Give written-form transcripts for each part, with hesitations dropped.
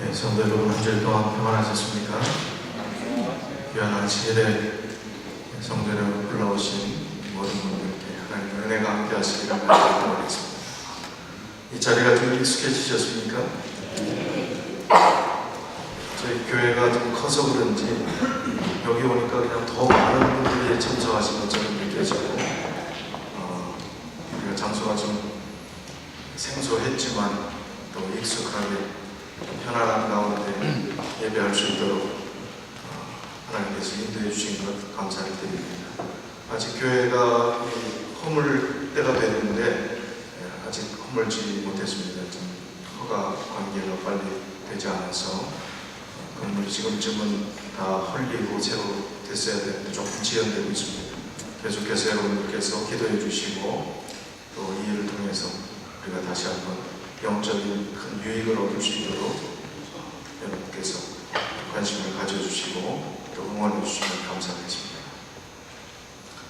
네, 성도 여러분, 한 주일 동안 평안하셨습니까? 귀한 안식일에 성도 여러분 불러오신 모든 분들께 하나님의 은혜가 함께 하시기를 바라겠습니다. 이 자리가 좀 익숙해지셨습니까? 저희 교회가 좀 커서 그런지 여기 오니까 그냥 더 많은 분들이 참석하신 것처럼 느껴지고 우리가 장소가 좀 생소했지만 또 익숙하게 편안한 가운데 예배할 수 있도록 하나님께서 인도해 주신 것 감사를 드립니다. 아직 교회가 허물 때가 됐는데 아직 허물지 못했습니다. 좀 허가 관계가 빨리 되지 않아서 건물이 지금쯤은 다 헐리고 새로 됐어야 되는데 조금 지연되고 있습니다. 계속해서 여러분들께서 기도해 주시고 또 이 일을 통해서 우리가 다시 한번 영적인 큰 유익을 얻을 수 있도록 여러분께서 관심을 가져주시고 또 응원해 주시면 감사하겠습니다.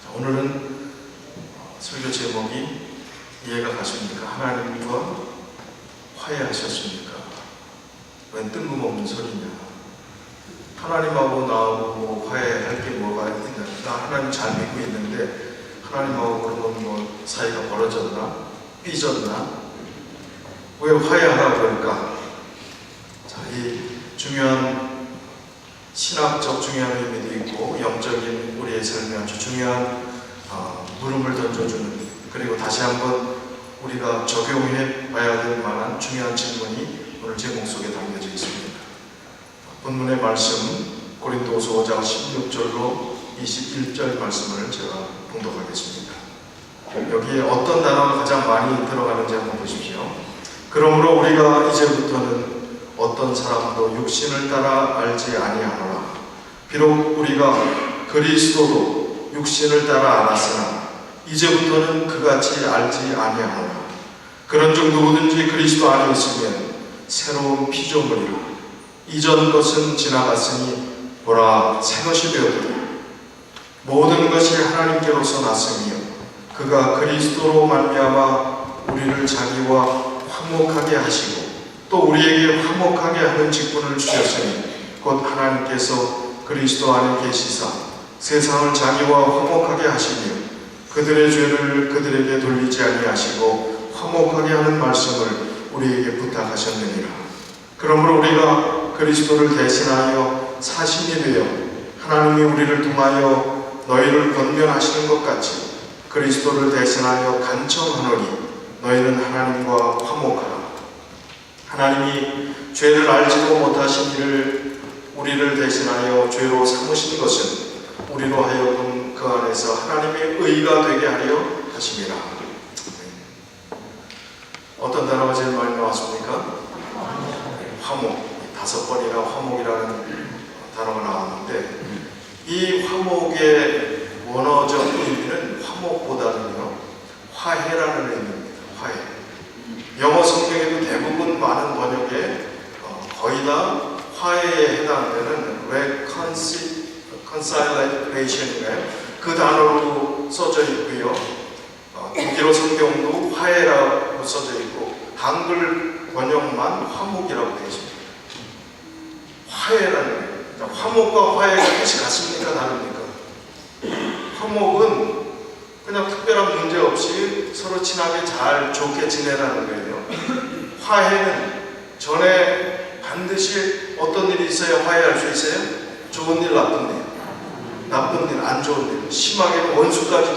자, 오늘은 설교 제목이 이해가 가십니까? 하나님과 화해하셨습니까? 웬 뜬금없는 소리냐? 하나님하고 나하고 화해할 게 뭐가 있냐? 나 하나님 잘 믿고 있는데 하나님하고 그러면 뭐 사이가 벌어졌나? 삐졌나? 왜 화해하라 그럴까? 자, 이 중요한 신학적 중요한 의미도 있고 영적인 우리의 삶에 아주 중요한 물음을 던져주는, 그리고 다시 한번 우리가 적용해 봐야 될 만한 중요한 질문이 오늘 제목 속에 담겨져 있습니다. 본문의 말씀 고린도서 5장 16절로 21절 말씀을 제가 봉독하겠습니다. 여기에 어떤 단어가 가장 많이 들어가는지 한번 보십시오. 그러므로 우리가 이제부터는 어떤 사람도 육신을 따라 알지 아니하노라. 비록 우리가 그리스도도 육신을 따라 알았으나 이제부터는 그같이 알지 아니하노라. 그런즉 누구든지 그리스도 안에 있으면 새로운 피조물이라. 이전 것은 지나갔으니 보라 새 것이 되었도다. 모든 것이 하나님께로서 났으며 그가 그리스도로 말미암아 우리를 자기와 화목하게 하시고 또 우리에게 화목하게 하는 직분을 주셨으니 곧 하나님께서 그리스도 안에 계시사 세상을 자기와 화목하게 하시며 그들의 죄를 그들에게 돌리지 아니하시고 화목하게 하는 말씀을 우리에게 부탁하셨느니라. 그러므로 우리가 그리스도를 대신하여 사신이 되어 하나님이 우리를 통하여 너희를 권면하시는 것 같이 그리스도를 대신하여 간청하노니 너희는 하나님과 화목하라. 하나님이 죄를 알지도 못하신 이를 우리를 대신하여 죄로 삼으신 것은 우리로 하여금 그 안에서 하나님의 의가 되게 하려 하심이라. 어떤 단어가 제일 많이 나왔습니까? 화목. 5번이나 화목이라는 단어가 나왔는데 이 화목의 원어적 의미는 화목보다는요 화해라는 의미입니다. 화해. 영어 성경에도 대부분 많은 번역에 거의 다 화해에 해당되는 reconciliation인가요? 그 단어로 써져 있고요. 독일어 성경도 화해라고 써져 있고 한글 번역만 화목이라고 되어 있습니다. 화해라는 거예요. 화목과 화해가 뜻이 같습니까? 다릅니까? 화목은 그냥 특별한 문제 없이 서로 친하게 잘 좋게 지내라는 거예요. 화해는 전에 반드시 어떤 일이 있어야 화해할 수 있어요? 좋은 일, 나쁜 일. 나쁜 일, 안 좋은 일. 심하게는 원수까지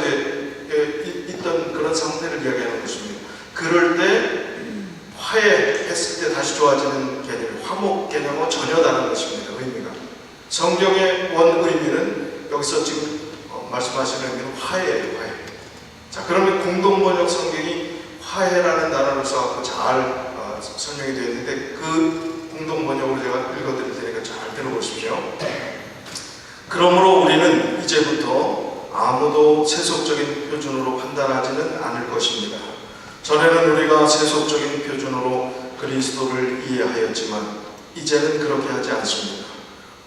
있던 그런 상태를 이야기하는 것입니다. 그럴 때 화해했을 때 다시 좋아지는 개념, 화목 개념은 전혀 다른 것입니다. 의미가. 성경의 원 의미는 여기서 지금 말씀하시는 의미는 화해예요. 화해. 자, 그러면 공동번역 성경이 화해라는 단어를 써갖고 잘 설명이 되어 있는데 그 공동번역으로 제가 읽어드릴 테니까 잘 들어보십시오. 그러므로 우리는 이제부터 아무도 세속적인 표준으로 판단하지는 않을 것입니다. 전에는 우리가 세속적인 표준으로 그리스도를 이해하였지만 이제는 그렇게 하지 않습니다.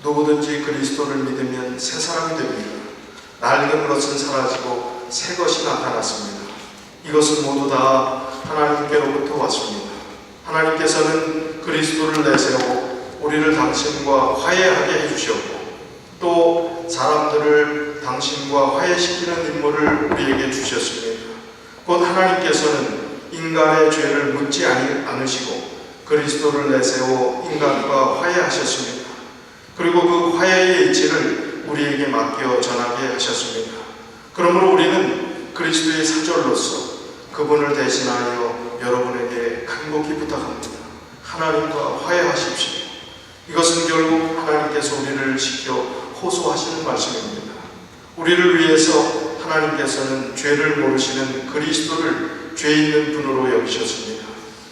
누구든지 그리스도를 믿으면 새 사람이 됩니다. 낡은 것은 사라지고 새 것이 나타났습니다. 이것은 모두 다 하나님께로부터 왔습니다. 하나님께서는 그리스도를 내세우고 우리를 당신과 화해하게 해주셨고 또 사람들을 당신과 화해시키는 인물을 우리에게 주셨습니다. 곧 하나님께서는 인간의 죄를 묻지 않으시고 그리스도를 내세워 인간과 화해하셨습니다. 그리고 그 화해의 이치를 우리에게 맡겨 전하게 하셨습니다. 그러므로 우리는 그리스도의 사절로서 그분을 대신하여 여러분에게 간곡히 부탁합니다. 하나님과 화해하십시오. 이것은 결국 하나님께서 우리를 지켜 호소하시는 말씀입니다. 우리를 위해서 하나님께서는 죄를 모르시는 그리스도를 죄 있는 분으로 여기셨습니다.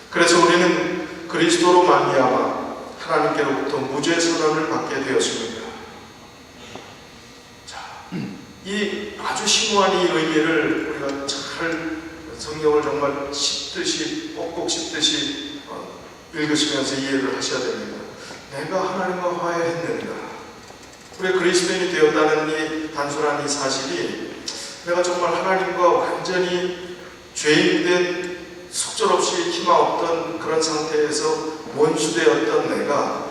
그래서 우리는 그리스도로 말미암아 하나님께로부터 무죄 선언을 받게 되었습니다. 자, 이 아주 심오한 이 의미를 우리가 잘 성경을 정말 씹듯이 꼭꼭 씹듯이 읽으시면서 이해를 하셔야 됩니다. 내가 하나님과 화해했는가? 우리가 그리스도인이 되었다는 이 단순한 이 사실이 내가 정말 하나님과 완전히 죄인된 속절없이 희망없던 그런 상태에서 원수되었던 내가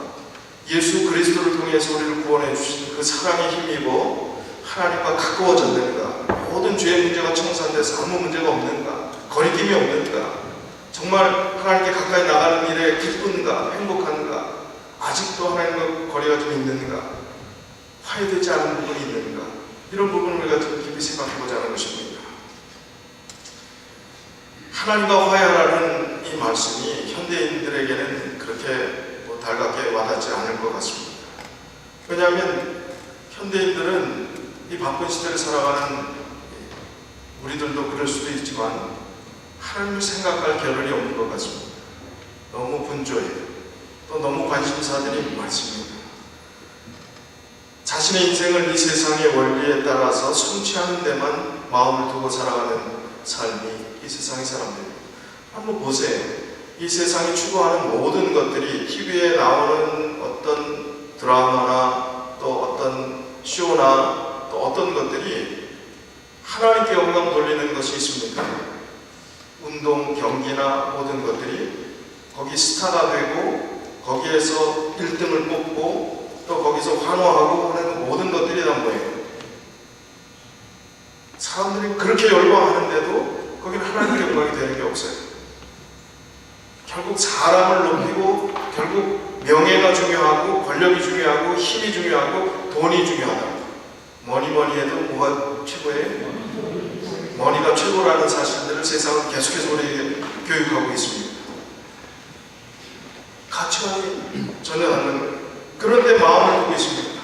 예수 그리스도를 통해서 우리를 구원해 주신 그 사랑에 힘입어 하나님과 가까워졌는가? 모든 죄의 문제가 청산돼서 아무 문제가 없는가? 거리낌이 없는가? 정말 하나님께 가까이 나가는 일에 기쁜가? 행복한가? 아직도 하나님과 거리가 좀 있는가? 화해되지 않은 부분이 있는가? 이런 부분을 우리가 좀 깊이 생각해보자 하는 것입니다. 하나님과 화해하라는 이 말씀이 현대인들에게는 그렇게 달갑게 와닿지 않을 것 같습니다. 왜냐하면 현대인들은 이 바쁜 시대를 살아가는 우리들도 그럴 수도 있지만 하나님을 생각할 겨를이 없는 것 같습니다. 너무 분주해요. 또 너무 관심사들이 많습니다. 자신의 인생을 이 세상의 원리에 따라서 성취하는 데만 마음을 두고 살아가는 삶이 이 세상의 사람들입니다. 한번 보세요. 이 세상이 추구하는 모든 것들이 TV에 나오는 어떤 드라마나 또 어떤 쇼나 또 어떤 것들이 하나님께 영광 돌리는 것이 있습니까? 운동, 경기나 모든 것들이 거기 스타가 되고 거기에서 1등을 뽑고 또 거기서 환호하고 하는 모든 것들이 다 뭐예요? 사람들이 그렇게 열광하는데도 거기는 하나님의 영광이 되는 게 없어요. 결국 사람을 높이고 결국 명예가 중요하고 권력이 중요하고 힘이 중요하고 돈이 중요하다. 뭐니 해도 뭐가 최고예요? 머니가 최고라는 사실들을 세상은 계속해서 우리에게 교육하고 있습니다. 가치관이 전혀 다른 거예요. 그런데 마음을 두고 있습니다.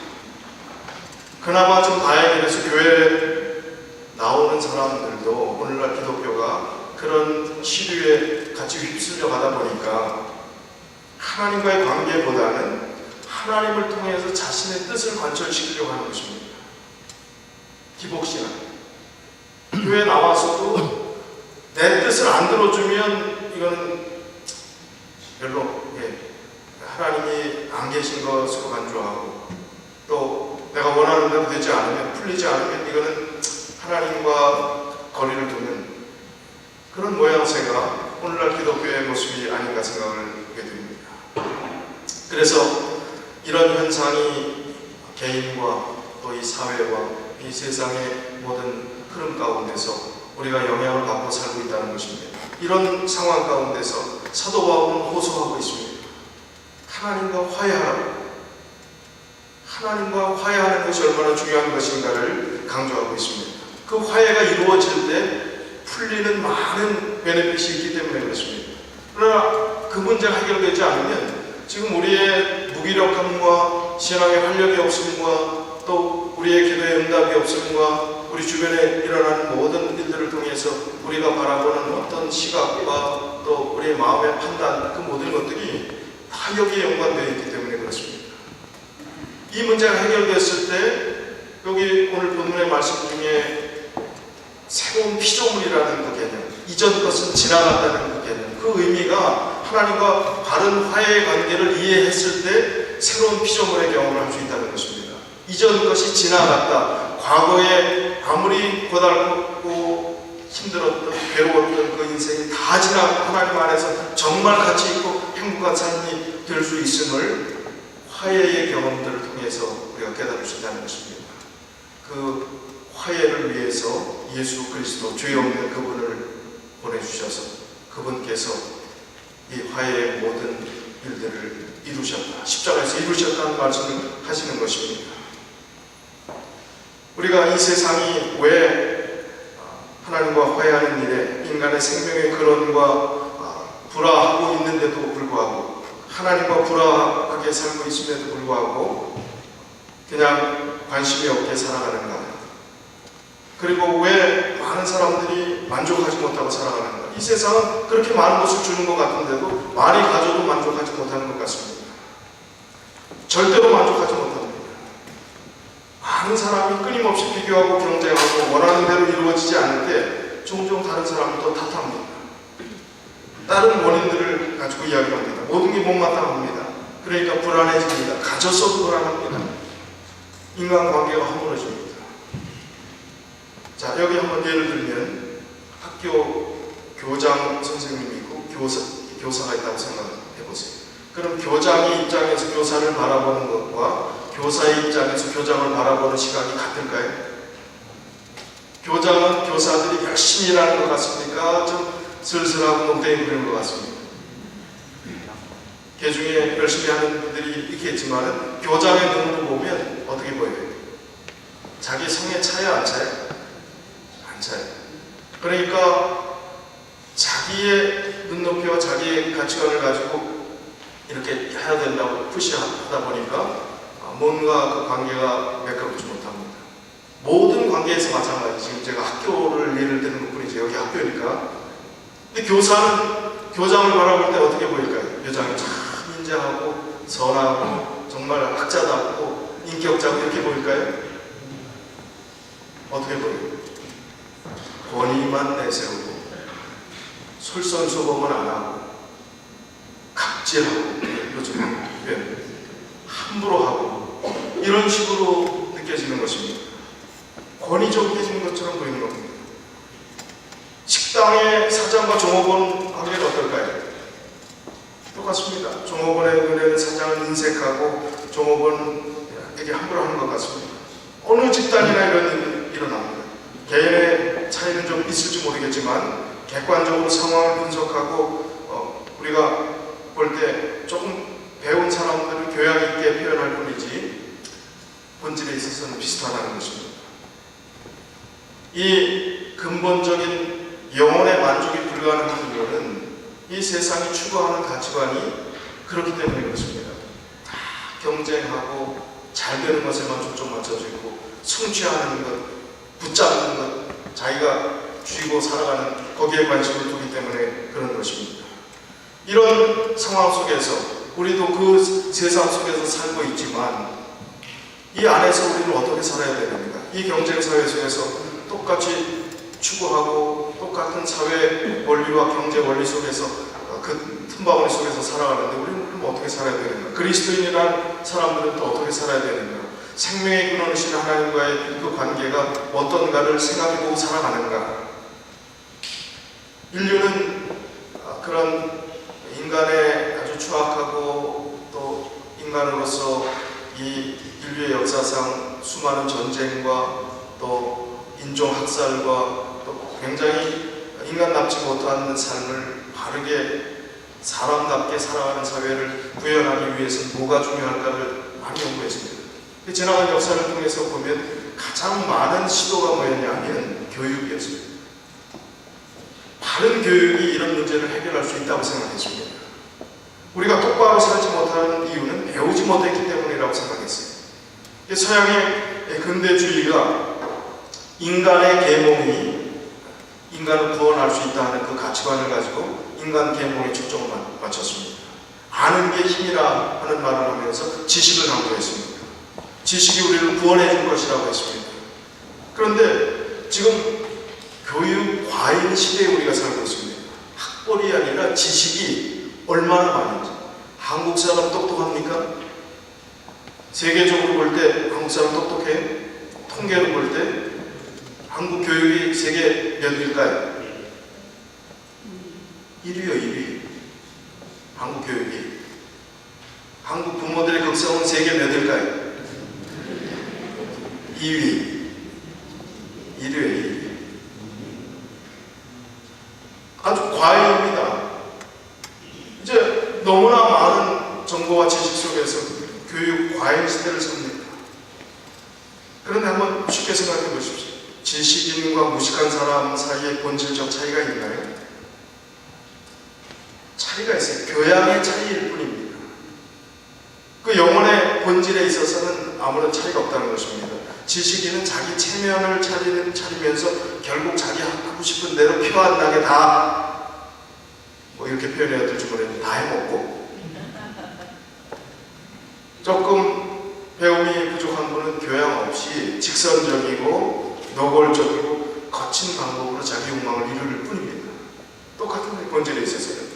그나마 좀 다행히 그래서 교회에 나오는 사람들도 오늘날 기독교가 그런 시류에 같이 휩쓸려 가다 보니까 하나님과의 관계보다는 하나님을 통해서 자신의 뜻을 관철시키려고 하는 것입니다. 기복신앙. 교회에 나와서도 내 뜻을 안 들어주면 이건 별로 하나님이 안 계신 것으로 간주하고 또 내가 원하는 대로 되지 않으면 풀리지 않으면 이거는 하나님과 거리를 두는 그런 모양새가 오늘날 기독교의 모습이 아닌가 생각을 하게 됩니다. 그래서 이런 현상이 개인과 또 이 사회와 이 세상의 모든 흐름 가운데서 우리가 영향을 받고 살고 있다는 것입니다. 이런 상황 가운데서 사도 바울은 호소하고 있습니다. 하나님과 화해하라. 하나님과 화해하는 것이 얼마나 중요한 것인가를 강조하고 있습니다. 그 화해가 이루어질 때 풀리는 많은 베네핏이 있기 때문에 그렇습니다. 그러나 그 문제가 해결되지 않으면 지금 우리의 무기력함과 신앙의 활력이 없음과 또 우리의 기도의 응답이 없음과 우리 주변에 일어나는 모든 일들을 통해서 우리가 바라보는 어떤 시각과 또 우리의 마음의 판단 그 모든 것들이 다 여기에 연관되어 있기 때문에 그렇습니다. 이 문제가 해결됐을 때 여기 오늘 본문의 말씀 중에 새로운 피조물이라는 그 개념, 이전 것은 지나갔다는 그 개념, 그 의미가 하나님과 바른 화해의 관계를 이해했을 때 새로운 피조물의 경험을 할 수 있다는 것입니다. 이전 것이 지나갔다. 과거에 아무리 고달프고 힘들었던 괴로웠던 그 인생이 다 지나가고 하나님 안에서 정말 가치 있고 행복한 삶이 될 수 있음을 화해의 경험들을 통해서 우리가 깨달을 수 있다는 것입니다. 그 화해를 위해서 예수 그리스도 죄 없는 그분을 보내주셔서 그분께서 이 화해의 모든 일들을 이루셨다, 십자가에서 이루셨다는 말씀을 하시는 것입니다. 우리가 이 세상이 왜 하나님과 화해하는 일에 인간의 생명의 근원과 불화하고 있는데도 불구하고, 하나님과 불화하게 살고 있음에도 불구하고 그냥 관심이 없게 살아가는가? 그리고 왜 많은 사람들이 만족하지 못하고 살아가는가? 이 세상은 그렇게 많은 것을 주는 것 같은데도 많이 가져도 만족하지 못하는 것 같습니다. 절대로 만족하지 못합니다. 많은 사람이 끊임없이 비교하고 경쟁하고 원하는 대로 이루어지지 않을 때 종종 다른 사람을 더 탓합니다. 다른 원인들을 가지고 이야기합니다. 모든 게 못마땅합니다. 그러니까 불안해집니다. 가졌어도 불안합니다. 인간관계가 허물어집니다. 자, 여기 한번 예를 들면 학교 교장 선생님이 있고 교사가 있다고 생각해 보세요. 그럼 교장의 입장에서 교사를 바라보는 것과 교사의 입장에서 교장을 바라보는 시각이 같을까요? 교장은 교사들이 열심히 일하는 것 같습니까? 좀 슬슬하고 농땡이 부리는 것 같습니다. 개 중에 열심히 하는 분들이 있겠지만 교장의 눈으로 보면 어떻게 보여요? 자기 성에 차요, 안 차요? 안 차요. 그러니까 자기의 눈높이와 자기의 가치관을 가지고 이렇게 해야 된다고 푸시하다 보니까 뭔가 그 관계가 매끄럽지 못합니다. 모든 관계에서 마찬가지. 지금 제가 학교를 예를 드는 것 뿐이죠. 여기 학교니까. 근데 교사는 교장을 바라볼 때 어떻게 보일까요? 교장이 참 인자하고 선하고 정말 학자답고 인격자고 이렇게 보일까요? 어떻게 보여요? 권위만 내세우고 솔선수범은 안 하고 갑질하고 요즘 함부로 하고 이런 식으로 느껴지는 것입니다. 권위적으로 해지는 것처럼 보이는 겁니다. 식당의 사장과 종업원 관계는 어떨까요? 똑같습니다. 종업원의 눈에는 사장은 인색하고 종업원에게 함부로 하는 것 같습니다. 어느 집단이나 이런 일이 일어납니다. 개인의 차이는 좀 있을지 모르겠지만 객관적으로 상황을 분석하고 우리가 볼 때 조금 배운 사람들을 교양 있게 표현할 뿐이지 본질에 있어서는 비슷하다는 것입니다. 이 근본적인 영혼의 만족이 불가능한 이유는 이 세상이 추구하는 가치관이 그렇기 때문에 그렇습니다. 다 경쟁하고 잘 되는 것에만 초점 맞춰지고 성취하는 것, 붙잡는 것, 자기가 쥐고 살아가는 거기에 관심을 두기 때문에 그런 것입니다. 이런 상황 속에서 우리도 그 세상 속에서 살고 있지만 이 안에서 우리는 어떻게 살아야 됩니까? 이 경쟁 사회 속에서 똑같이 추구하고 똑같은 사회 원리와 경제 원리 속에서 그 틈바구니 속에서 살아가는데 우리는 그럼 어떻게 살아야 되는가? 그리스도인이란 사람들은 또 어떻게 살아야 되는가? 생명의 근원이신 하나님과의 그 관계가 어떤가를 생각해보고 살아가는가? 인류는 그런 인간의 아주 추악하고 또 인간으로서 이 인류의 역사상 수많은 전쟁과 또 인종학살과 또 굉장히 인간답지 못한 삶을 바르게 사람답게 살아가는 사회를 구현하기 위해서는 뭐가 중요할까를 많이 연구했습니다. 지나간 역사를 통해서 보면 가장 많은 시도가 뭐였냐면 교육이었습니다. 바른 교육이 이런 문제를 해결할 수 있다고 생각했습니다. 우리가 똑바로 살지 못하는 이유는 배우지 못했기 때문이라고 생각했어요. 서양의 근대주의가 인간의 계몽이 인간을 구원할 수 있다는 그 가치관을 가지고 인간 계몽에 초점을 맞췄습니다. 아는 게 힘이라 하는 말을 하면서 지식을 강조했습니다. 지식이 우리를 구원해 줄 것이라고 했습니다. 그런데 지금 교육 과잉 시대에 우리가 살고 있습니다. 학벌이 아니라 지식이 얼마나 많은지. 한국 사람 똑똑합니까? 세계적으로 볼 때 한국 사람 똑똑해요? 통계로 볼 때 한국 교육이 세계 몇 위일까요? 1위요, 1위. 한국 교육이. 한국 부모들의 극성은 세계 몇일까요? 2위. 1위. 아주 과잉입니다. 이제 너무나 많은 정보와 지식 속에서 교육 과잉 시대를 삽니다. 그런데 한번 쉽게 생각해 보십시오. 지식인과 무식한 사람 사이에 본질적 차이가 있나요? 차이가 있어요. 교양의 차이일 뿐입니다. 그 영혼의 본질에 있어서는 아무런 차이가 없다는 것입니다. 지식인은 자기 체면을 차리면서 결국 자기 하고 싶은 대로 표 안 나게 다 뭐 이렇게 표현해야 될지 모르겠는데 다 해먹고, 조금 배움이 부족한 분은 교양 없이 직선적이고 노골적이고 거친 방법으로 자기 욕망을 이루는 뿐입니다. 똑같은 본질에 있어서는.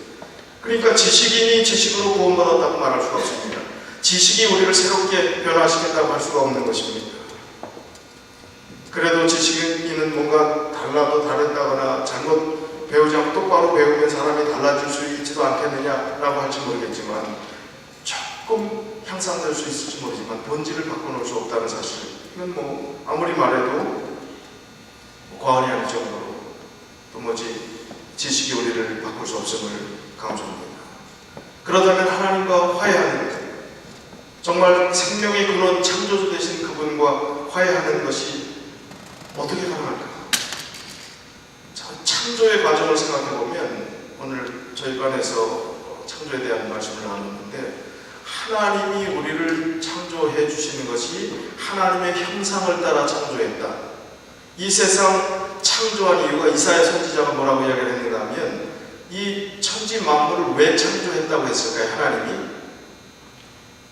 그러니까 지식인이 지식으로 구원받았다고 말할 수가 없습니다. 지식이 우리를 새롭게 변화시킨다고 할 수가 없는 것입니다. 그래도 지식인은 뭔가 달라도 다른다거나 잘못 배우지 않고 똑바로 배우면 사람이 달라질 수 있지도 않겠느냐라고 할지 모르겠지만, 조금 향상될 수 있을지 모르지만 본질을 바꿔놓을 수 없다는 사실, 이건 뭐 아무리 말해도 과언이 아닐 정도로 도무지 지식이 우리를 바꿀 수 없음을 강조합니다. 그렇다면 하나님과 화해하는 것, 정말 생명의 근원 창조주 되신 그분과 화해하는 것이 어떻게 가능할까? 창조의 과정을 생각해보면, 오늘 저희 반에서 창조에 대한 말씀을 나눴는데, 하나님이 우리를 창조해 주시는 것이 하나님의 형상을 따라 창조했다. 이 세상 창조한 이유가, 이사야 선지자가 뭐라고 이야기를 했는가 하면, 이 천지 만물을 왜 창조했다고 했을까요?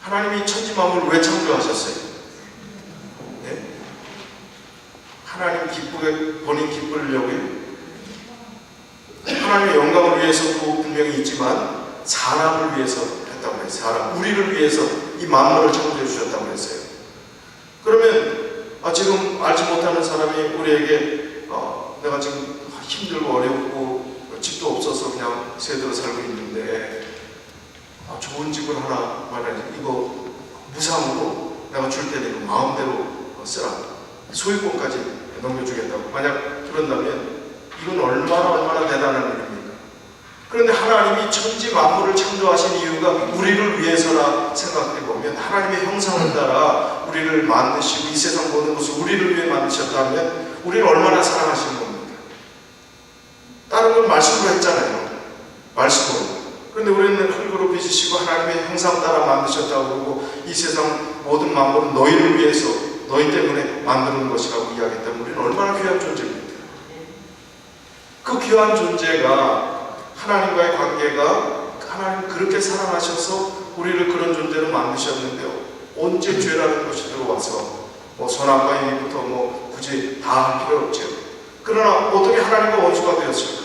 하나님이 천지 만물을 왜 창조하셨어요? 네? 하나님 기쁘게, 본인 기쁘려고요? 하나님의 영광을 위해서도 분명히 있지만 사람을 위해서 했다고 했어요. 우리를 위해서 이 만물을 창조해 주셨다고 했어요. 그러면 지금 알지 못하는 사람이 우리에게 내가 지금 힘들고 어렵고 집도 없어서 그냥 새들어 살고 있는데 좋은 집을 하나 말하지, 이거 무상으로 내가 줄 테니 마음대로 쓰라, 소유권까지 넘겨주겠다고 만약 그런다면 이건 얼마나 대단한 일입니까? 그런데 하나님이 천지 만물을 창조하신 이유가 우리를 위해서라 생각해보면, 하나님의 형상을 따라 우리를 만드시고 이 세상 모든 것을 우리를 위해 만드셨다면 우리를 얼마나 사랑하시는 겁니까? 다른 건 말씀으로 했잖아요. 말씀으로. 그런데 우리는 흙으로 빚으시고 하나님의 형상 따라 만드셨다고 그러고, 이 세상 모든 만물은 너희를 위해서, 너희 때문에 만드는 것이라고 이야기했다면 우리는 얼마나 귀한 존재입니까? 그 귀한 존재가, 하나님과의 관계가, 하나님 그렇게 사랑하셔서 우리를 그런 존재로 만드셨는데요, 언제 죄라는 것이 들어와서 선악과 행위부터 굳이 다 할 필요 없죠. 그러나 어떻게 하나님과 원수가 되었을까?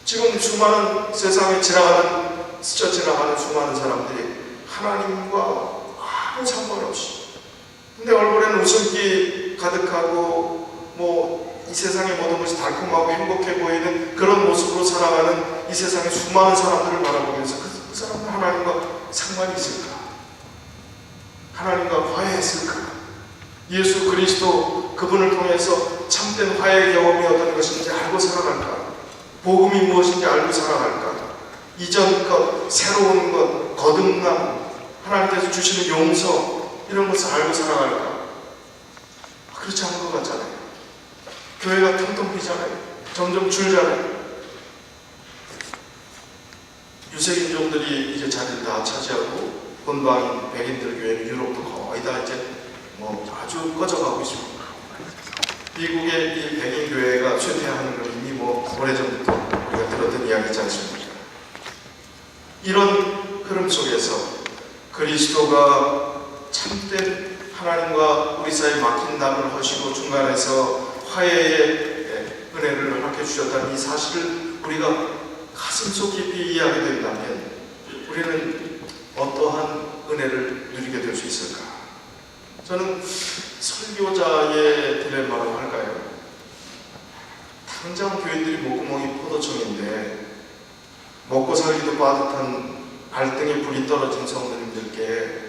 지금 수많은 세상에 스쳐 지나가는 수많은 사람들이 하나님과 아무 상관없이, 근데 얼굴에는 웃음기 가득하고 이 세상의 모든 것이 달콤하고 행복해 보이는 그런 모습으로 살아가는 이 세상의 수많은 사람들을 바라보면서 그 사람은 하나님과 상관이 있을까? 하나님과 화해했을까? 예수 그리스도 그분을 통해서 참된 화해의 경험이 어떤 것인지 알고 살아갈까? 복음이 무엇인지 알고 살아갈까? 이전 것, 새로운 것, 거듭남, 하나님께서 주시는 용서, 이런 것을 알고 살아갈까? 그렇지 않은 것 같잖아요. 교회가 텅텅 비잖아요. 점점 줄잖아요. 유색인종들이 이제 자리를 다 차지하고 본방인 백인들 교회는 유럽도 거의 다 이제 아주 꺼져가고 있습니다. 미국의 이 백인 교회가 쇠퇴하는 걸 이미 오래전부터 우리가 들었던 이야기지 않습니까? 이런 흐름 속에서 그리스도가 참된 하나님과 우리 사이 막힌 담을 허시고 중간에서 화해의 은혜를 허락해 주셨다는 이 사실을 우리가 가슴속 깊이 이해하게 된다면 우리는 어떠한 은혜를 누리게 될 수 있을까? 저는 설교자의 딜레마라고 할까요? 당장 교인들이 목구멍이 포도청인데 먹고 살기도 빠듯한 발등에 불이 떨어진 성도님들 분들께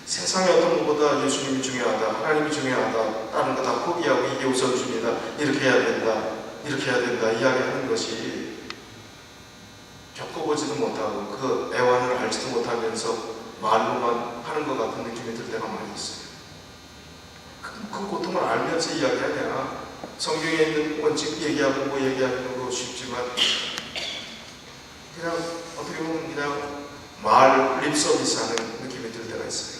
세상의 어떤 것보다 예수님이 중요하다, 하나님이 중요하다, 다른 거 다 포기하고 이게 우선순위다, 이렇게 해야 된다, 이렇게 해야 된다 이야기하는 것이 겪어보지도 못하고 그 애환을 알지도 못하면서 말로만 하는 것 같은 느낌이 들 때가 많이 있어요. 그 고통을 알면서 이야기하냐? 성경에 있는 원칙 얘기하고 뭐 얘기하는 거 쉽지만 그냥 어떻게 보면 그냥 말 립서비스하는 느낌이 들 때가 있어요.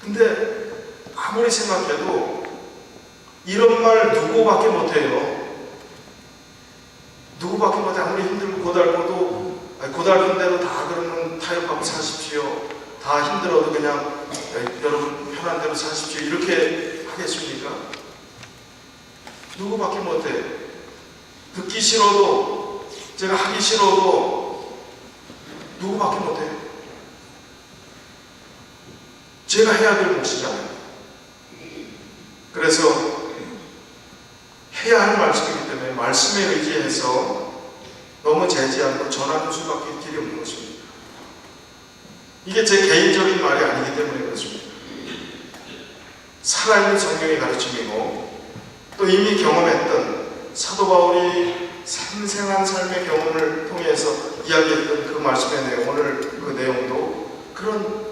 근데 아무리 생각해도 이런 말 누구밖에 못해요. 누구밖에 못해. 아무리 힘들고 고달고도 고달픈 대로 다 그러면 타협하고 사십시오. 다 힘들어도 그냥 여러분 편한 대로 사십시오. 이렇게 하겠습니까? 누구밖에 못해. 듣기 싫어도 제가 하기 싫어도 누구밖에 못해. 제가 해야 될 몫이잖아요. 그래서 해야 할 말씀이기 때문에 말씀에 의지해서 너무 재지 않고 전하는 수밖에 길이 없는 것입니다. 이게 제 개인적인 말이 아니기 때문에 그렇습니다. 살아있는 성경의 가르침이고 또 이미 경험했던 사도 바울이 생생한 삶의 경험을 통해서 이야기했던 그 말씀의 내용, 오늘 그 내용도 그런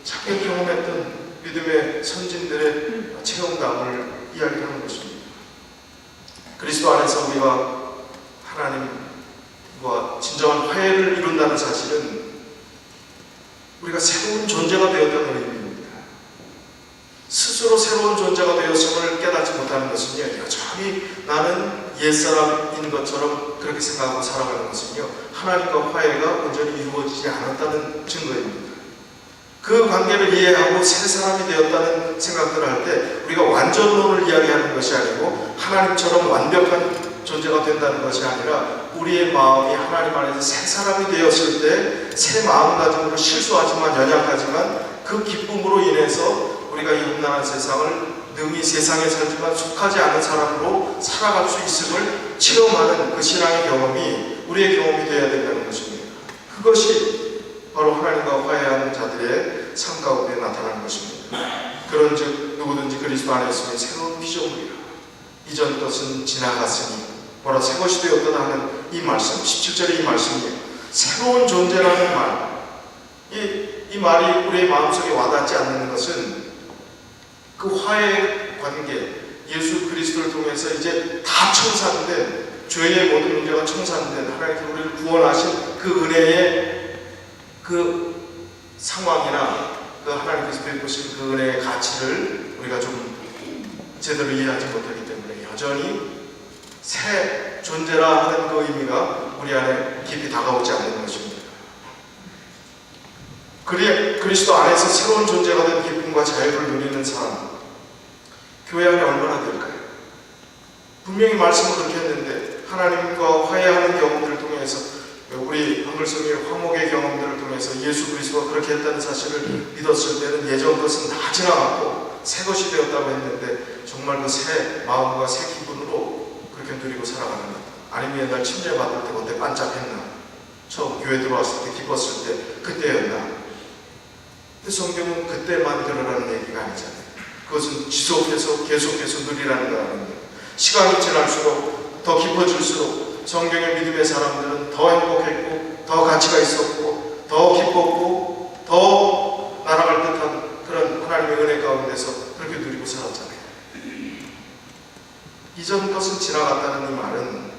자기가 경험했던 믿음의 선진들의 체험담을 이야기하는 것입니다. 그리스도 안에서 우리가 하나님과 진정한 화해를 이룬다는 사실은 우리가 새로운 존재가 되었다는 의미입니다. 스스로 새로운 존재가 되었음을 깨닫지 못하는 것은요, 여전히 나는 옛사람인 것처럼 그렇게 생각하고 살아가는 것은요, 하나님과 화해가 온전히 이루어지지 않았다는 증거입니다. 그 관계를 이해하고 새 사람이 되었다는 생각들을 할 때 우리가 완전론을 이야기하는 것이 아니고 하나님처럼 완벽한 존재가 된다는 것이 아니라 우리의 마음이 하나님 안에서 새 사람이 되었을 때 새 마음가짐으로 실수하지만 연약하지만 그 기쁨으로 인해서 우리가 이 험난한 세상을 능히 세상에 살지만 속하지 않은 사람으로 살아갈 수 있음을 체험하는 그 신앙의 경험이 우리의 경험이 되어야 된다는 것입니다. 그것이 바로 하나님과 화해하는 자들의 삶 가운데 나타나는 것입니다. 그런즉 누구든지 그리스도 안에 있으면 새로운 피조물이라. 이전 것은 지나갔으니 뭐라 새 것이 되었다 하는 이 말씀, 17절의 이 말씀이에요. 새로운 존재라는 말, 이 말이 우리의 마음속에 와닿지 않는 것은 그 화해 관계, 예수 그리스도를 통해서 이제 다 청산된, 죄의 모든 문제가 청산된 하나님께서 우리를 구원하신 그 은혜의 그 상황이나 그 하나님께서 베푸신 그 은혜의 가치를 우리가 좀 제대로 이해하지 못하기 때문에 여전히 새 존재라 하는 그 의미가 우리 안에 깊이 다가오지 않는 것입니다. 그리스도 안에서 새로운 존재가 된 기쁨과 자유를 누리는 사람, 교회 안에 얼마나 될까요? 분명히 말씀을 그렇게 했는데 하나님과 화해하는 경험들을 통해서 우리 한글성의 화목의 경험들을 통해서 예수 그리스도가 그렇게 했다는 사실을 믿었을 때는 예전 것은 다 지나갔고 새 것이 되었다고 했는데 정말 그 새 마음과 새 기분으로 그렇게 누리고 살아가는 것. 아니면 옛날 침례 받을 때 그때 반짝했나? 처음 교회 들어왔을 때 기뻤을 때 그때였나? 근데 성경은 그때만 들으라는 얘기가 아니잖아요. 그것은 지속해서 계속해서 누리라는 거라는 거예요. 시간이 지날수록 더 깊어질수록 성경의 믿음의 사람들은 더 행복했고 더 가치가 있었고 더 기뻤고 더 날아갈 듯한 그런 하나님의 은혜 가운데서 그렇게 누리고 살았잖아요. 이전 것은 지나갔다는 이 말은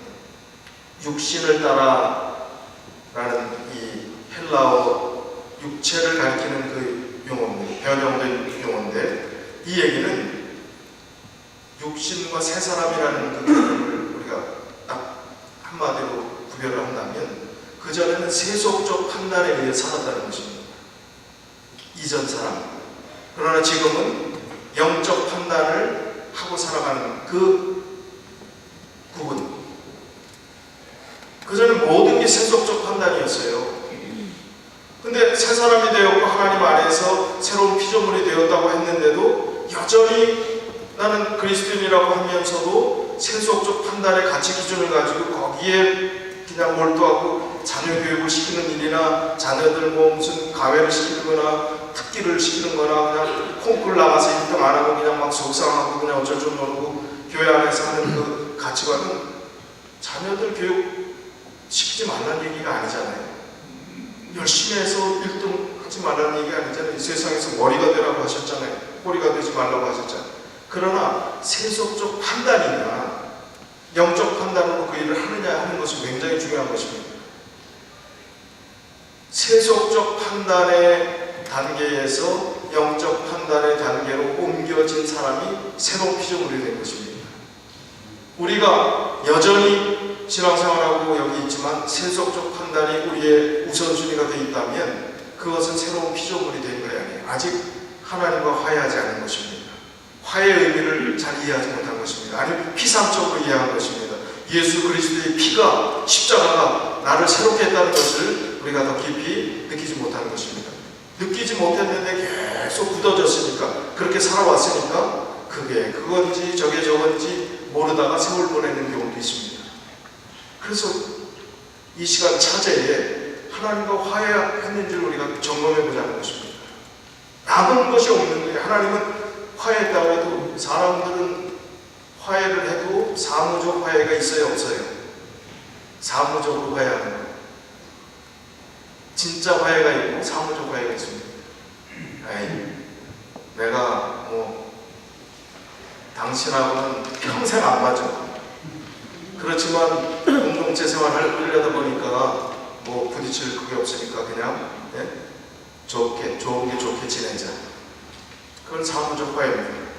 육신을 따라라는 이 헬라어 육체를 가리키는 그 용어입니다. 변형된 용어인데 이 얘기는 육신과 새 사람이라는 그 개념을 우리가 딱 한마디로 구별을 한다면 그전에는 세속적 판단에 의해 살았다는 것입니다. 이전 사람. 그러나 지금은 영적 판단을 하고 살아가는 그 부분. 그전에 모든 게 세속적 판단이었어요. 근데 새 사람이 되었고 하나님 안에서 새로운 피조물이 되었다고 했는데도 여전히 나는 그리스도인이라고 하면서도 세속적 판단의 가치 기준을 가지고 거기에 그냥 몰두하고 자녀 교육을 시키는 일이나 자녀들 뭐 무슨 가회를 시키거나 특기를 시키는 거나 그냥 콩쿠르 나가서 1등 안 하고 그냥 막 속상하고 그냥 어쩔 줄 모르고 교회 안에서 하는 그 가치관은 자녀들 교육 시키지 말라는 얘기가 아니잖아요. 열심히 해서 1등 하지 말라는 얘기가 아니잖아요. 이 세상에서 머리가 되라고 하셨잖아요. 꼬리가 되지 말라고 하셨잖아요. 그러나 세속적 판단이나 영적 판단으로 그 일을 하느냐 하는 것이 굉장히 중요한 것입니다. 세속적 판단의 단계에서 영적 판단의 단계로 옮겨진 사람이 새로운 피조물이 된 것입니다. 우리가 여전히 신앙생활하고 여기 있지만 세속적 판단이 우리의 우선순위가 되어 있다면 그것은 새로운 피조물이 된 것이 아니에요. 아직 하나님과 화해하지 않은 것입니다. 화해의 의미를 잘 이해하지 못한 것입니다. 아니면 피상적으로 이해한 것입니다. 예수 그리스도의 피가 십자가가 나를 새롭게 했다는 것을 우리가 더 깊이 느끼지 못하는 것입니다. 느끼지 못했는데 계속 굳어졌으니까 그렇게 살아왔으니까 그게 그건지 저게 저건지 모르다가 세월 보내는 경우도 있습니다. 그래서 이 시간 차제에 하나님과 화해했는지를 우리가 점검해 보자는 것입니다. 남은 것이 없는 거예요. 하나님은 화해했다고 해도 사람들은 화해를 해도 사무적 화해가 있어요, 없어요? 사무적으로 화해하는 거예요. 진짜 화해가 있고 사무적 화해가 있습니다. 에이, 내가 뭐 당신하고는 평생 안 맞아. 그렇지만 공동체 생활을 하려다 보니까 뭐 부딪힐 그게 없으니까 그냥 좋은 게 좋게 지내자. 그건 사무적 화해입니다.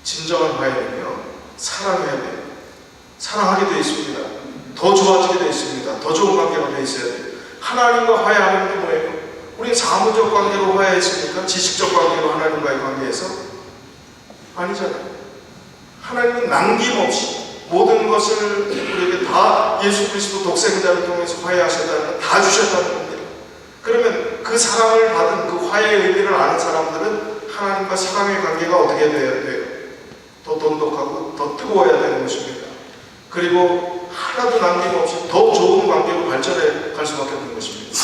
진정한 화해는요, 사랑해야 돼요. 사랑하게 되어 있습니다. 더 좋아지게 되어 있습니다. 더 좋은 관계가 되어 있어야 돼요. 하나님과 화해하는 게 뭐예요? 우리 사무적 관계로 화해했습니까? 지식적 관계로 하나님과의 관계에서? 아니잖아요. 하나님은 남김없이 모든 것을 우리에게 다 예수 그리스도 독생자를 통해서 화해하셨다는 건 다 주셨다는 겁니다. 그러면 그 사랑을 받은 그 화해의 의미를 아는 사람들은 하나님과 사랑의 관계가 어떻게 돼야 돼요? 더 돈독하고 더 뜨거워야 되는 것입니다. 그리고 하나도 남김없이 더 좋은 관계로 발전해 갈 수밖에 없는 것입니다.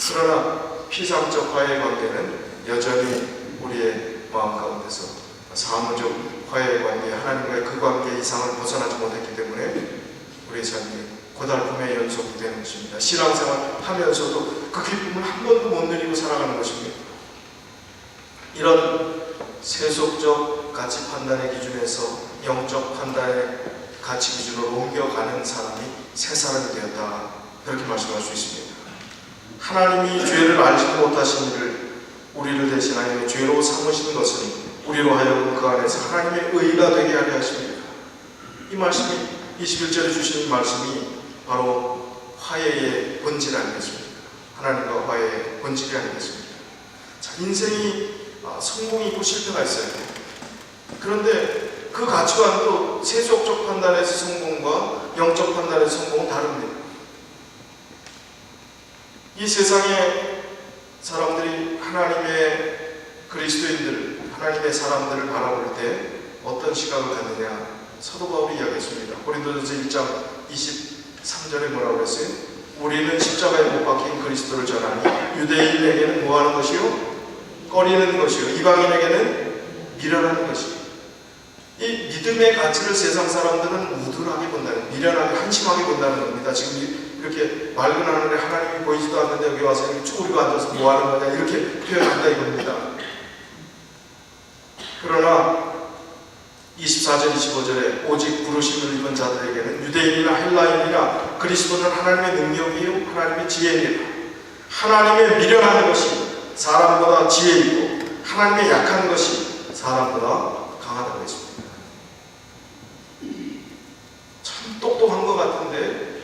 그러나 피상적 화해의 관계는 여전히 우리의 마음 가운데서 사무적 화해의 관계, 하나님과의 그 관계 이상을 벗어나지 못했기 때문에 우리의 삶이 고달픔의 연속이 되는 것입니다. 신앙생활 하면서도 그 기쁨을 한 번도 못 누리고 살아가는 것입니다. 이런 세속적 가치 판단의 기준에서 영적 판단의 가치 기준으로 옮겨가는 사람이 새 사람이 되었다, 그렇게 말씀할 수 있습니다. 하나님이 죄를 알지 못하신 이를 우리를 대신하여 죄로 삼으신 것은 우리로 하여금 그 안에서 하나님의 의가 되게 하려 하십니다. 이 말씀이 21절에 주신 말씀이 바로 화해의 본질 아니겠습니까? 하나님과 화해의 본질이 아니겠습니까? 자, 인생이 성공이 있고 실패가 있어요. 그런데 그 가치관도 세속적 판단에서 성공과 영적 판단에서 성공은 다릅니다. 이 세상에 사람들이 하나님의 그리스도인들, 하나님의 사람들을 바라볼 때 어떤 시각을 갖느냐, 사도 바울이 이야기했습니다. 고린도전서 1장 23절에 뭐라고 그랬어요? 우리는 십자가에 못 박힌 그리스도를 전하니 유대인에게는 뭐하는 것이요? 꺼리는 것이요, 이방인에게는 미련하는 것이요. 이 믿음의 가치를 세상 사람들은 우둔하게 본다는, 미련하게 한심하게 본다는 겁니다. 지금 이렇게 맑은 하늘에 하나님이 보이지도 않는데 여기 와서 이렇게 쭈그리고 앉아서 뭐하는 거냐, 이렇게 표현한다 이겁니다. 그러나 24절 25절에 오직 부르심을 입은 자들에게는 유대인이나 헬라인이나 그리스도는 하나님의 능력이요 하나님의 지혜이라. 하나님의 미련한 것이 사람보다 지혜 있고 하나님의 약한 것이 사람보다 강하다고 했습니다. 참 똑똑한 것 같은데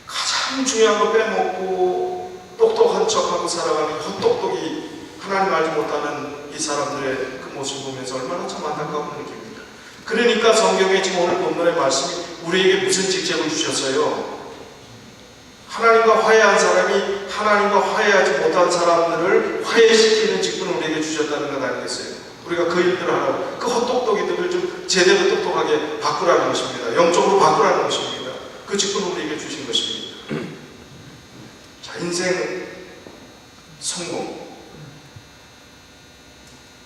가장 중요한 거 빼먹고 똑똑한 척하고 살아가는 헛똑똑이 하나님 알지 못하는 이 사람들의 그 모습을 보면서 얼마나 참 안타까운 느낌입니까? 그러니까 성경에 지금 오늘 본문의 말씀이 우리에게 무슨 직책을 주셨어요? 하나님과 화해한 사람이 하나님과 화해하지 못한 사람들을 화해시키는 직분을 우리에게 주셨다는 것 아니겠어요? 우리가 그 일들을 하라고, 그 헛똑똑이들을 좀 제대로 똑똑하게 바꾸라는 것입니다. 영적으로 바꾸라는 것입니다. 그 직분을 우리에게 주신 것입니다. 인생 성공.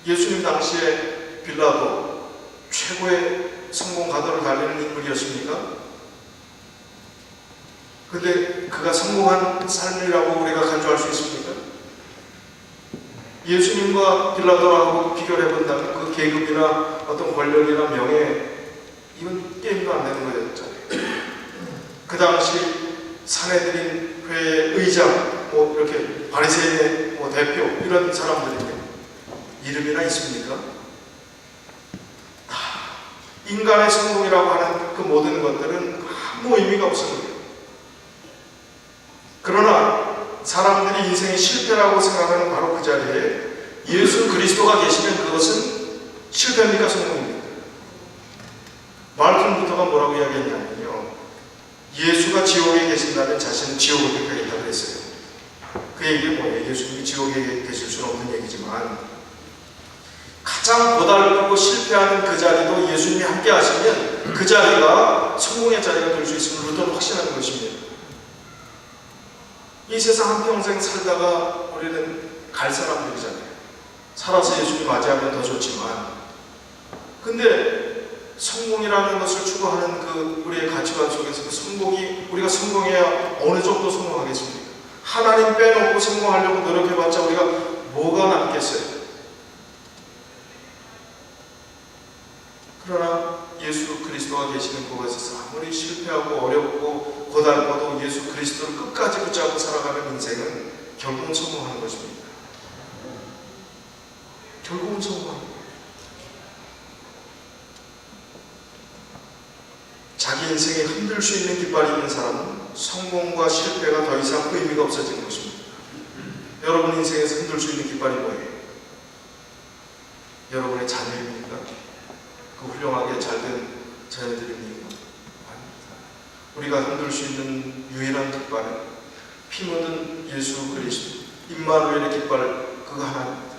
예수님 당시에 빌라도 최고의 성공 가도를 달리는 인물이었습니까? 근데 그가 성공한 삶이라고 우리가 간주할 수 있습니까? 예수님과 빌라도하고 비교를 해본다면 그 계급이나 어떤 권력이나 명예, 이건 게임도 안 되는 거였잖아요. 그 당시 산헤드린 회의 의장, 뭐 이렇게 바리새인의 뭐 대표, 이런 사람들에게 이름이나 있습니까? 인간의 성공이라고 하는 그 모든 것들은 아무 의미가 없습니다. 그러나 사람들이 인생의 실패라고 생각하는 바로 그 자리에 예수 그리스도가 계시면 그것은 실패입니까? 성공입니까? 말씀 부터가 뭐라고 이야기했냐면요, 예수가 지옥에 계신다면 자신은 지옥을 택하겠다고 했어요. 그 얘기가 뭐예요? 예수님이 지옥에 계실 수는 없는 얘기지만 가장 고달프고 실패하는 그 자리도 예수님이 함께 하시면 그 자리가 성공의 자리가 될 수 있음을 루터는 확신하는 것입니다. 이 세상 한평생 살다가 우리는 갈 사람들이잖아요. 살아서 예수님 맞이하면 더 좋지만, 근데 성공이라는 것을 추구하는 그 우리의 가치관 속에서 그 성공이, 우리가 성공해야 어느 정도 성공하겠습니까? 하나님 빼놓고 성공하려고 노력해봤자 우리가 뭐가 남겠어요? 그러나 예수 그리스도가 계시는 그곳에서 아무리 실패하고 어렵고 고달퍼도 예수 그리스도를 끝까지 붙잡고 살아가는 인생은 결국은 성공하는 것입니다. 결국은 성공하는 거예요. 자기 인생에 흔들 수 있는 깃발이 있는 사람은 성공과 실패가 더 이상 의미가 없어지는 것입니다. 여러분 인생에서 흔들 수 있는 깃발이 뭐예요? 여러분의 자녀입니까? 그 훌륭하게 잘된 자녀들입니까? 아닙니다. 우리가 흔들 수 있는 유일한 깃발은 피 묻은 예수 그리스도, 임마누엘의 깃발, 그거 하나입니다.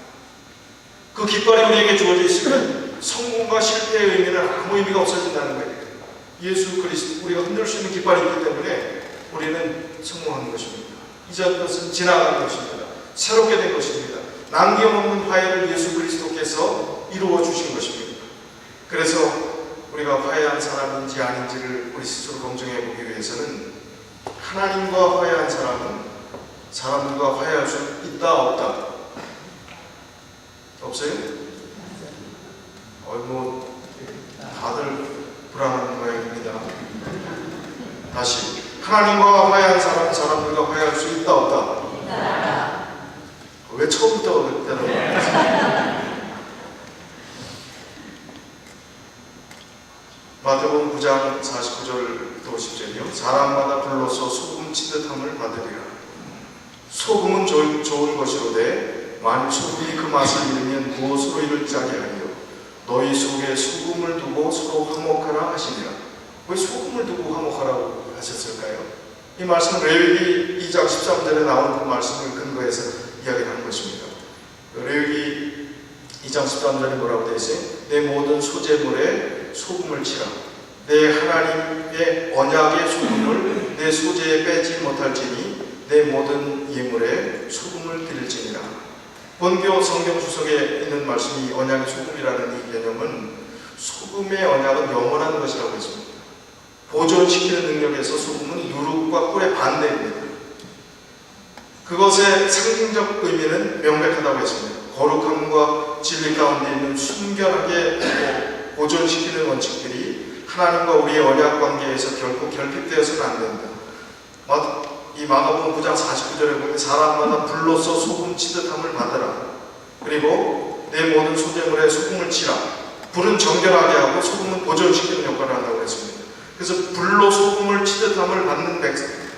그 깃발이 우리에게 주어져 있으면 성공과 실패의 의미는 아무 의미가 없어진다는 거예요. 예수 그리스도, 우리가 흔들 수 있는 깃발이 있기 때문에 우리는 성공하는 것입니다. 이전 것은 지나간 것입니다. 새롭게 된 것입니다. 남김없는 화해를 예수 그리스도께서 이루어 주신 것입니다. 그래서 우리가 화해한 사람인지 아닌지를 우리 스스로 검증해 보기 위해서는 하나님과 화해한 사람은 사람들과 화해할 수 있다 없다? 없어요? 뭐 다들 불안한 모양입니다. 다시, 하나님과 화해한 사람은 사람들과 화해할 수 있다 없다? 있다. 왜 처음부터 대답을 마태복음 9장 49절부터 50절이요. 사람마다 불로서 소금 치듯함을 받으리라. 소금은 좋은 것이로되 만일 소금이 그 맛을 잃으면 무엇으로 이를 짜게 하리요. 너희 속에 소금을 두고 서로 화목하라 하시니라. 왜 소금을 두고 화목하라고 하셨을까요? 이 말씀은 레위기 2장 13절에 나오는 그 말씀을 근거해서 이야기를 하는 것입니다. 레위기 2장 13절에 뭐라고 되어 있어요? 내 모든 소재물에 소금을 치라. 내 하나님의 언약의 소금을 내 소재에 빼지 못할지니 내 모든 예물에 소금을 드릴지니라. 본교 성경 주석에 있는 말씀이 언약의 소금이라는 이 개념은 소금의 언약은 영원한 것이라고 했습니다. 보존시키는 능력에서 소금은 누룩과 꿀의 반대입니다. 그것의 상징적 의미는 명백하다고 했습니다. 거룩함과 진리 가운데 있는 순결하게 보존시키는 원칙들이 하나님과 우리의 언약 관계에서 결코 결핍되어서는 안 된다. 이 마가복음 9장 49절에 보면 사람마다 불로서 소금 치듯함을 받으라. 그리고 내 모든 소재물에 소금을 치라. 불은 정결하게 하고 소금은 보존시키는 역할을 한다고 했습니다. 그래서 불로 소금을 치듯함을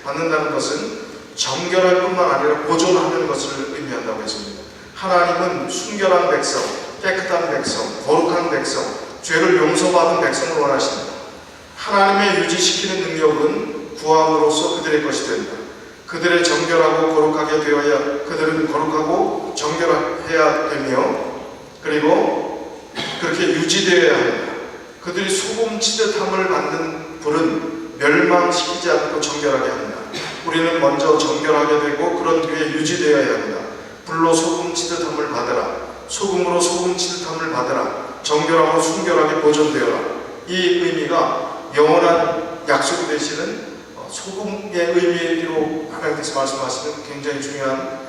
받는다는 것은 정결할 뿐만 아니라 보존하는 것을 의미한다고 했습니다. 하나님은 순결한 백성, 깨끗한 백성, 거룩한 백성, 죄를 용서받은 백성을 원하신다. 하나님의 유지시키는 능력은 구함으로써 그들의 것이 된다. 그들의 정결하고 거룩하게 되어야, 그들은 거룩하고 정결해야 되며, 그리고 그렇게 유지되어야 한다. 그들이 소금 치듯함을 받는 불은 멸망시키지 않고 정결하게 한다. 우리는 먼저 정결하게 되고 그런 뒤에 유지되어야 한다. 불로 소금 치듯함을 받으라. 소금으로 소금 치듯함을 받으라. 정결하고 순결하게 보존되어라. 이 의미가 영원한 약속이 되시는 소금의 의미로 하나님께서 말씀하시는 굉장히 중요한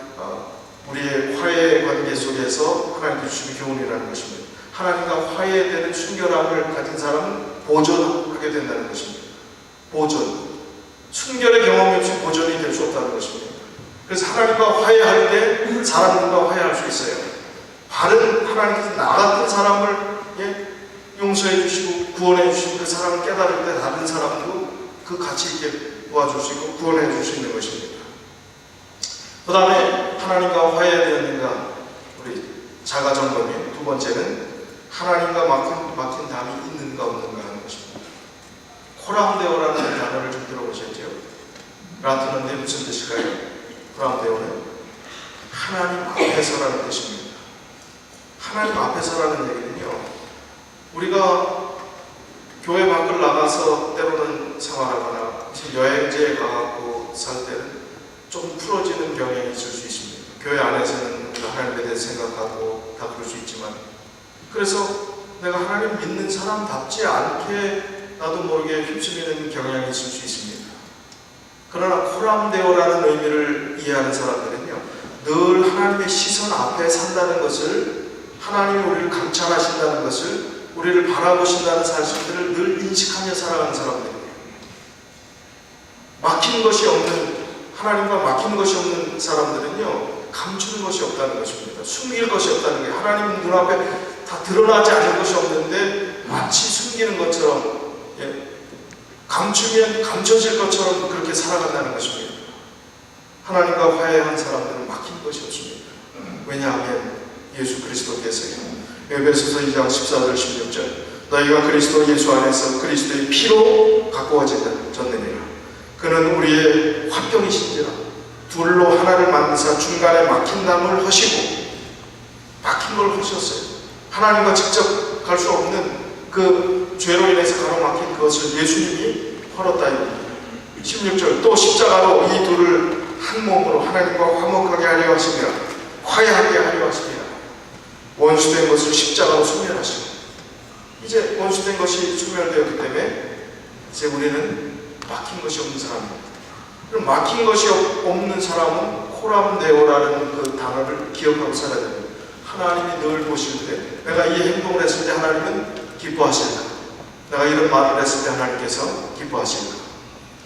우리의 화해 관계 속에서 하나님께서 주신 교훈이라는 것입니다. 하나님과 화해되는 순결함을 가진 사람은 보존하게 된다는 것입니다. 보존. 순결의 경험이 없이 보존이 될 수 없다는 것입니다. 그래서 하나님과 화해할 때 사람들과 화해할 수 있어요. 바른 하나님께서 나 같은 사람을 용서해 주시고 구원해 주시고 그 사람을 깨달을 때 다른 사람도 그 같이 있게 도와줄 수 있고 구원해 줄 수 있는 것입니다. 그 다음에 하나님과 화해되었는가 우리 자가점검이 두 번째는 하나님과 막힌 담이 있는가 없는가 하는 것입니다. 코람데오라는 단어를 좀 들어보셨죠? 라틴어인데 무슨 뜻일까요? 코람데오는 하나님 앞에서라는 뜻입니다. 하나님 앞에서라는 얘기는요, 우리가 교회 밖을 나가서 때로는 생활하거나 여행지에 가고 살 때는 좀 풀어지는 경향이 있을 수 있습니다. 교회 안에서는 우리가 하나님에 대해서 생각하고 다 그럴 수 있지만, 그래서 내가 하나님 믿는 사람답지 않게 나도 모르게 휩쓸리는 경향이 있을 수 있습니다. 그러나 코람데오라는 의미를 이해하는 사람들은요, 늘 하나님의 시선 앞에 산다는 것을, 하나님이 우리를 감찰하신다는 것을, 우리를 바라보신다는 사실들을 늘 인식하며 살아가는 사람들이에요. 막힌 것이 없는, 하나님과 막힌 것이 없는 사람들은요, 감추는 것이 없다는 것입니다. 숨길 것이 없다는 게, 하나님 눈앞에 다 드러나지 않을 것이 없는데 마치 숨기는 것처럼, 감추면 감춰질 것처럼 그렇게 살아간다는 것입니다. 하나님과 화해한 사람들은 막힌 것이 없습니다. 왜냐하면 예수 그리스도께서요, 에베소서 2장 14절 16절 너희가 그리스도 예수 안에서 그리스도의 피로 가꾸어졌느니라. 그는 우리의 화평이신지라 둘로 하나를 만드사 중간에 막힌 담을 허시고, 막힌 걸 하셨어요. 하나님과 직접 갈 수 없는 그 죄로 인해서 가로막힌 그것을 예수님이 헐었다 이겁니다. 16절 또 십자가로 이 둘을 한 몸으로 하나님과 화목하게 하려 하시며 화해하게 하려 하시며 원수된 것을 십자가로 소멸하시고, 이제 원수된 것이 소멸되었기 때문에 이제 우리는 막힌 것이 없는 사람입니다. 그럼 막힌 것이 없는 사람은 코람데오라는 그 단어를 기억하고 살아야 됩니다. 하나님이 늘 보실 때, 내가 이 행동을 했을 때 하나님은 기뻐하실까? 내가 이런 말을 했을 때 하나님께서 기뻐하실까?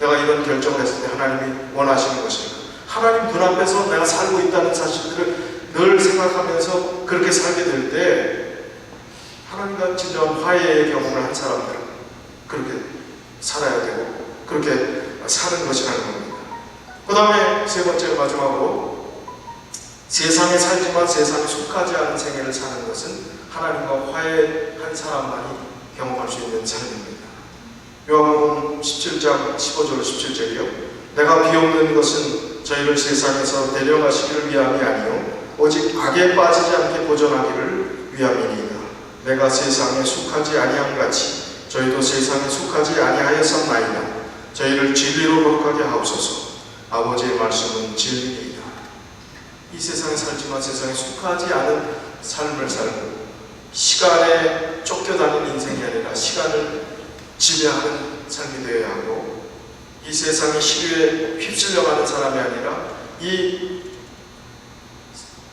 내가 이런 결정을 했을 때 하나님이 원하시는 것일까? 하나님 눈앞에서 내가 살고 있다는 사실들을 늘 생각하면서 그렇게 살게 될 때 하나님과 진정한 화해의 경험을 한 사람들은 그렇게 살아야 되고 그렇게 사는 것이라는 겁니다. 그 다음에 세 번째 마지막으로, 세상에 살지만 세상에 속하지 않은 생애를 사는 것은 하나님과 화해한 사람만이 경험할 수 있는 삶입니다. 요한복음 17장 15절 17절이요. 내가 비옵는 것은 저희를 세상에서 데려가시기를 위함이 아니요 오직 악에 빠지지 않게 보존하기를 위함이니이다. 내가 세상에 속하지 아니함같이 저희도 세상에 속하지 아니하였었나이다. 저희를 진리로 거룩하게 하옵소서. 아버지의 말씀은 진리이다. 이 세상에 살지만 세상에 속하지 않은 삶을 살고, 시간에 쫓겨다니는 인생이 아니라 시간을 지배하는 삶이 되어야 하고, 이 세상의 시류에 휩쓸려가는 사람이 아니라 이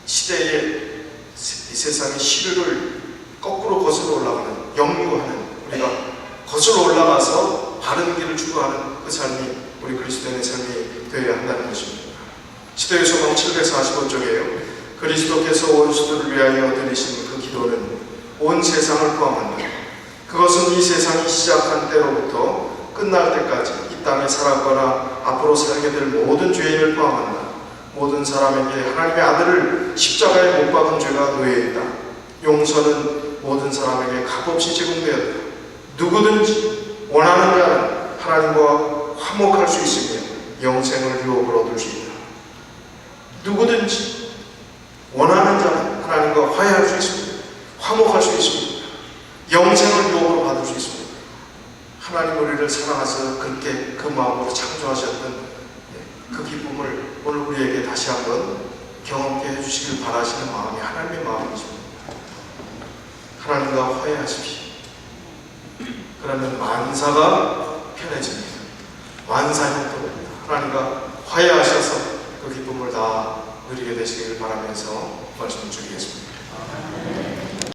시대의, 이 세상의 시류를 거꾸로 거슬러 올라가는, 역류하는, 우리가 거슬러 올라가서 바른 길을 추구하는 그 삶이 우리 그리스도인의 삶이 되어야 한다는 것입니다. 시대의 소망 745쪽에요. 그리스도께서 원수들을 위하여 드리신 그 기도는 온 세상을 포함한다. 그것은 이 세상이 시작한 때로부터 끝날 때까지 이 땅에 살았거나 앞으로 살게 될 모든 죄인을 포함한다. 모든 사람에게 하나님의 아들을 십자가에 못 박은 죄가 놓여있다. 용서는 모든 사람에게 값없이 제공되었다. 누구든지 원하는 자는 하나님과 화목할 수 있으며 영생을 유업으로 얻을 수 있다. 누구든지 원하는 자는 하나님과 화해할 수 있습니다. 화목할 수 있습니다. 영생을 유업으로 받을 수 있습니다. 하나님 우리를 사랑하셔서 그렇게 그 마음으로 창조하셨던 그 기쁨을 오늘 우리에게 다시 한번 경험케 해주시길 바라시는 마음이 하나님의 마음이십니다. 하나님과 화해하십시오. 그러면 만사가 편해집니다. 만사형통입니다. 하나님과 화해하셔서 그 기쁨을 다 누리게 되시길 바라면서 말씀을 드리겠습니다.